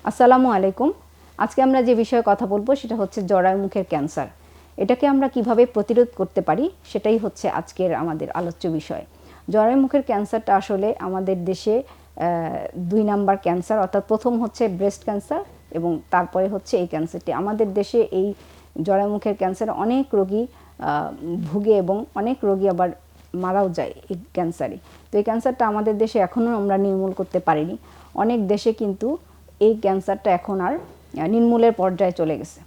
আসসালামু আলাইকুম। আজকে আমরা যে বিষয়ে কথা বলবো সেটা হচ্ছে জরায়ু মুখের ক্যান্সার। এটাকে আমরা কিভাবে প্রতিরোধ করতে পারি সেটাই হচ্ছে আজকের আমাদের আলোচ্য বিষয়। জরায়ু মুখের ক্যান্সারটা আসলে আমাদের দেশে ২ নাম্বার ক্যান্সার, অর্থাৎ প্রথম হচ্ছে ব্রেস্ট ক্যান্সার এবং তারপরে হচ্ছে এই ক্যান্সারটি। আমাদের দেশে এই জরায়ু মুখের ক্যান্সারে অনেক রোগী ভুগে এবং অনেক রোগী আবার মারাও যায় এই ক্যান্সারে। তো এই ক্যান্সারটা আমাদের দেশে এখনও আমরা নির্মূল করতে পারিনি। অনেক দেশে কিন্তু এই ক্যান্সারটা এখন আর নির্মূলের পর্যায়ে চলে গেছে।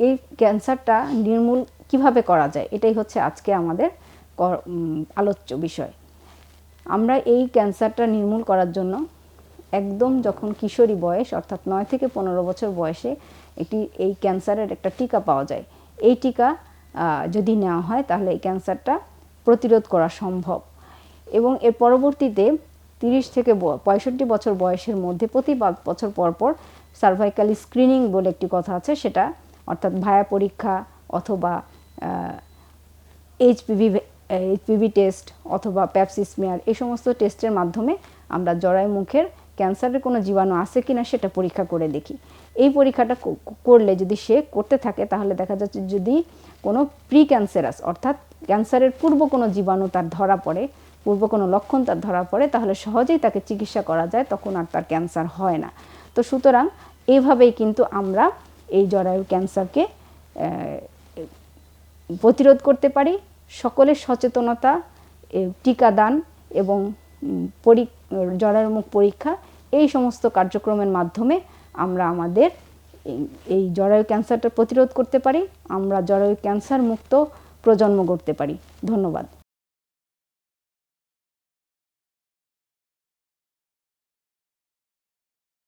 এই ক্যান্সারটা নির্মূল কিভাবে করা যায় এটাই হচ্ছে আজকে আমাদের আলোচ্য বিষয়। আমরা এই ক্যান্সারটা নির্মূল করার জন্য একদম যখন কিশোরী বয়স অর্থাৎ 9 থেকে 15 বছর বয়সে এই ক্যান্সারের একটা টিকা পাওয়া যায়। এই টিকা যদি নেওয়া হয় তাহলে এই ক্যান্সারটা প্রতিরোধ করা সম্ভব এবং এর পরবর্তীতে 30 থেকে 65 বছর বয়সের মধ্যে প্রতি 5 বছর পর পর সার্ভাইকাল স্ক্রিনিং বলে একটি কথা আছে, সেটা অর্থাৎ ভায়া পরীক্ষা অথবা এইচপিভি টেস্ট অথবা প্যাপসিস্মিয়ার এই সমস্ত টেস্টের মাধ্যমে আমরা জরায়ু মুখের ক্যান্সারের কোনো জীবাণু আছে কিনা সেটা পরীক্ষা করে দেখি। এই পরীক্ষাটা করলে যদি সে করতে থাকে তাহলে দেখা যাচ্ছে যদি কোনো প্রি ক্যান্সারাস অর্থাৎ ক্যান্সারের পূর্ব কোনো জীবাণু তার ধরা পড়ে, পূর্ব কোনো লক্ষণ তার ধরা পড়ে, তাহলে সহজেই তাকে চিকিৎসা করা যায়, তখন আর তার ক্যান্সার হয় না। তো সুতরাং এইভাবেই কিন্তু আমরা এই জরায়ু ক্যান্সারকে প্রতিরোধ করতে পারি। সকলের সচেতনতা, টিকাদান এবং জরায়ু মুখ পরীক্ষা এই সমস্ত কার্যক্রমের মাধ্যমে আমরা আমাদের এই জরায়ু ক্যান্সারটা প্রতিরোধ করতে পারি। আমরা জরায়ু ক্যান্সার মুক্ত প্রজন্ম গড়তে পারি। ধন্যবাদ।